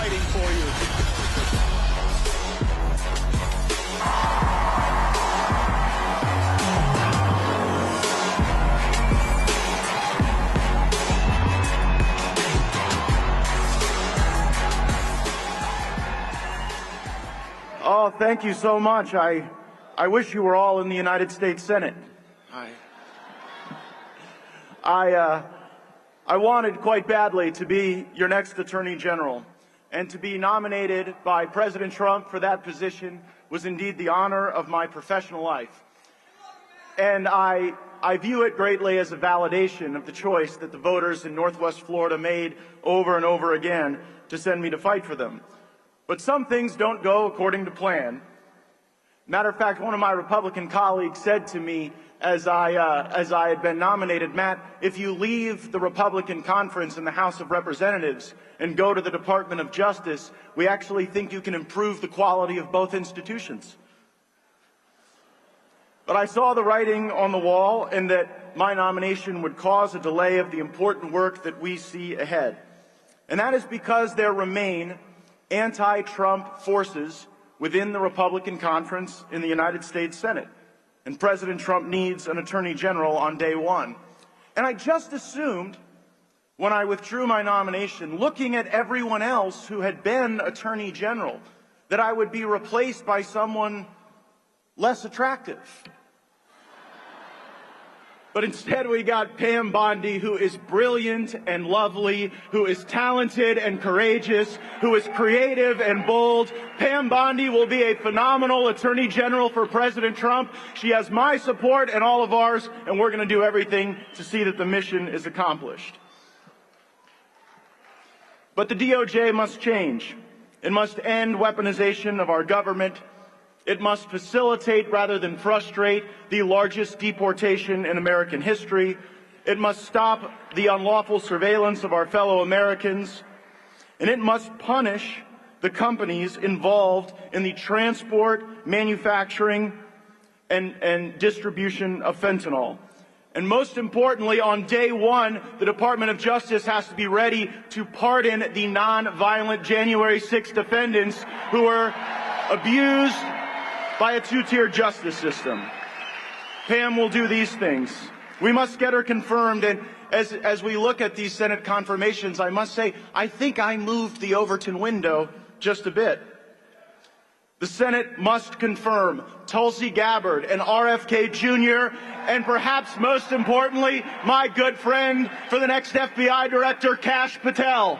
fighting for you. Oh, thank you so much. I wish you were all in the United States Senate. I wanted quite badly to be your next Attorney General, and to be nominated by President Trump for that position was indeed the honor of my professional life. And I view it greatly as a validation of the choice that the voters in Northwest Florida made over and over again to send me to fight for them. But some things don't go according to plan. Matter of fact, one of my Republican colleagues said to me as I had been nominated, Matt, if you leave the Republican conference in the House of Representatives and go to the Department of Justice, we actually think you can improve the quality of both institutions. But I saw the writing on the wall, and that my nomination would cause a delay of the important work that we see ahead. And that is because there remain anti-Trump forces within the Republican conference in the United States Senate. And President Trump needs an Attorney General on day one. And I just assumed, when I withdrew my nomination, looking at everyone else who had been Attorney General, that I would be replaced by someone less attractive. But instead we got Pam Bondi, who is brilliant and lovely, who is talented and courageous, who is creative and bold. Pam Bondi will be a phenomenal Attorney General for President Trump. She has my support and all of ours, and we're going to do everything to see that the mission is accomplished. But the DOJ must change. It must end weaponization of our government. It must facilitate rather than frustrate the largest deportation in American history. It must stop the unlawful surveillance of our fellow Americans. And it must punish the companies involved in the transport, manufacturing, and distribution of fentanyl. And most importantly, on day one, the Department of Justice has to be ready to pardon the nonviolent January 6 defendants who were abused by a two-tier justice system. Pam will do these things. We must get her confirmed, and as we look at these Senate confirmations, I must say, I think I moved the Overton window just a bit. The Senate must confirm Tulsi Gabbard and RFK Jr., and perhaps most importantly, my good friend for the next FBI Director, Kash Patel.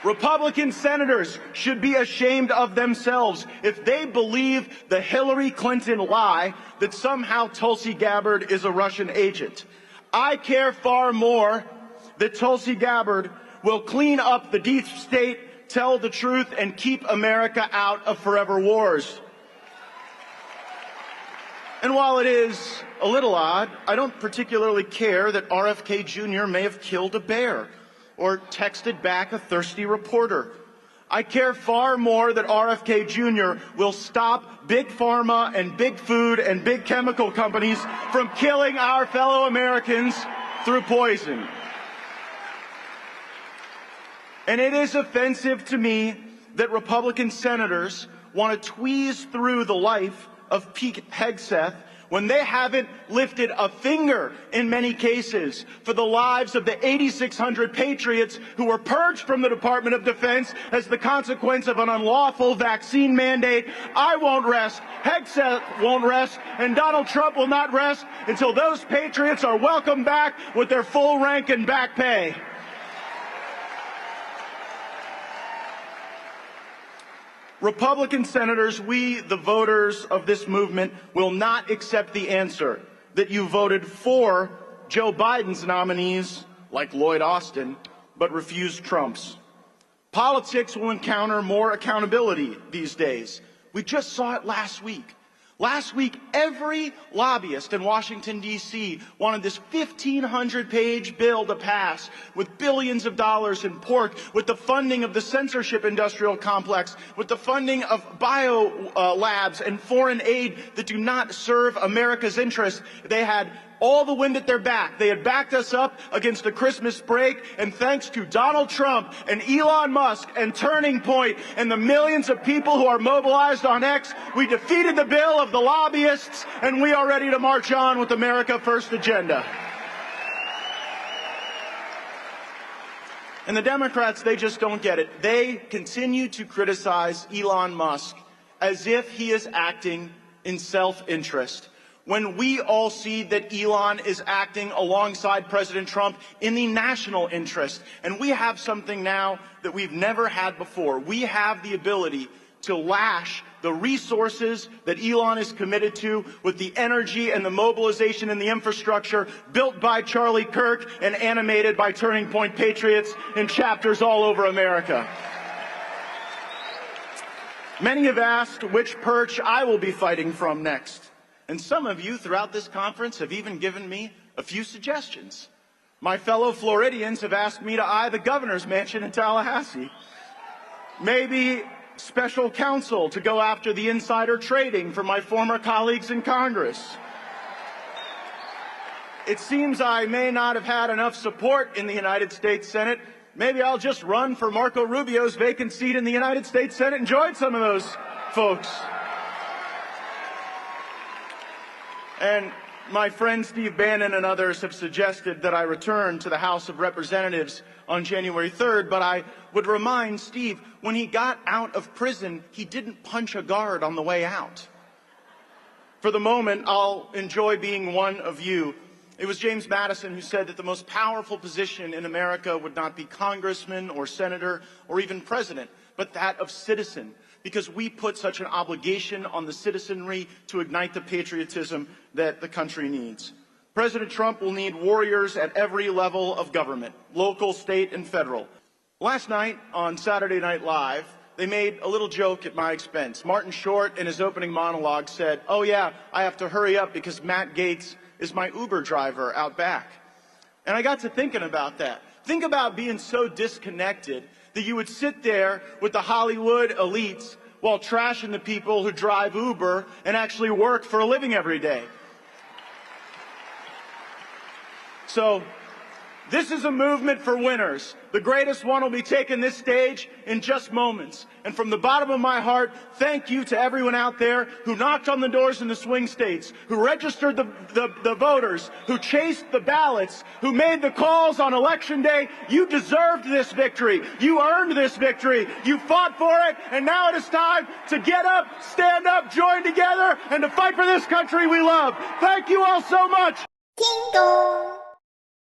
Republican senators should be ashamed of themselves if they believe the Hillary Clinton lie that somehow Tulsi Gabbard is a Russian agent. I care far more that Tulsi Gabbard will clean up the deep state, tell the truth, and keep America out of forever wars. And while it is a little odd, I don't particularly care that RFK Jr. may have killed a bear or texted back a thirsty reporter. I care far more that RFK Jr. will stop Big Pharma and Big Food and big chemical companies from killing our fellow Americans through poison. And it is offensive to me that Republican senators want to tweeze through the life of Pete Hegseth when they haven't lifted a finger in many cases for the lives of the 8,600 patriots who were purged from the Department of Defense as the consequence of an unlawful vaccine mandate. I won't rest, Hegseth won't rest, and Donald Trump will not rest until those patriots are welcomed back with their full rank and back pay. Republican senators, we, the voters of this movement, will not accept the answer that you voted for Joe Biden's nominees, like Lloyd Austin, but refused Trump's. Politics will encounter more accountability these days. We just saw it last week. Last week, every lobbyist in Washington, D.C. wanted this 1,500-page bill to pass with billions of dollars in pork, with the funding of the censorship industrial complex, with the funding of bio labs and foreign aid that do not serve America's interests. They had all the wind at their back. They had backed us up against the Christmas break, and thanks to Donald Trump and Elon Musk and Turning Point and the millions of people who are mobilized on X, we defeated the bill of the lobbyists, and we are ready to march on with America First agenda. And the Democrats, they just don't get it. They continue to criticize Elon Musk as if he is acting in self-interest, when we all see that Elon is acting alongside President Trump in the national interest. And we have something now that we've never had before. We have the ability to lash the resources that Elon is committed to with the energy and the mobilization and the infrastructure built by Charlie Kirk and animated by Turning Point Patriots in chapters all over America. Many have asked which perch I will be fighting from next. And some of you throughout this conference have even given me a few suggestions. My fellow Floridians have asked me to eye the governor's mansion in Tallahassee. Maybe special counsel to go after the insider trading for my former colleagues in Congress. It seems I may not have had enough support in the United States Senate. Maybe I'll just run for Marco Rubio's vacant seat in the United States Senate and join some of those folks. And my friend Steve Bannon and others have suggested that I return to the House of Representatives on January 3rd, but I would remind Steve, when he got out of prison, he didn't punch a guard on the way out. For the moment, I'll enjoy being one of you. It was James Madison who said that the most powerful position in America would not be congressman or senator or even president, but that of citizen, because we put such an obligation on the citizenry to ignite the patriotism that the country needs. President Trump will need warriors at every level of government, local, state, and federal. Last night on Saturday Night Live, they made a little joke at my expense. Martin Short, in his opening monologue, said, "Oh yeah, I have to hurry up because Matt Gaetz is my Uber driver out back." And I got to thinking about that. Think about being so disconnected that you would sit there with the Hollywood elites while trashing the people who drive Uber and actually work for a living every day. So, this is a movement for winners. The greatest one will be taking this stage in just moments. And from the bottom of my heart, thank you to everyone out there who knocked on the doors in the swing states, who registered the voters, who chased the ballots, who made the calls on Election Day. You deserved this victory. You earned this victory. You fought for it, and now it is time to get up, stand up, join together, and to fight for this country we love. Thank you all so much. Ding dong.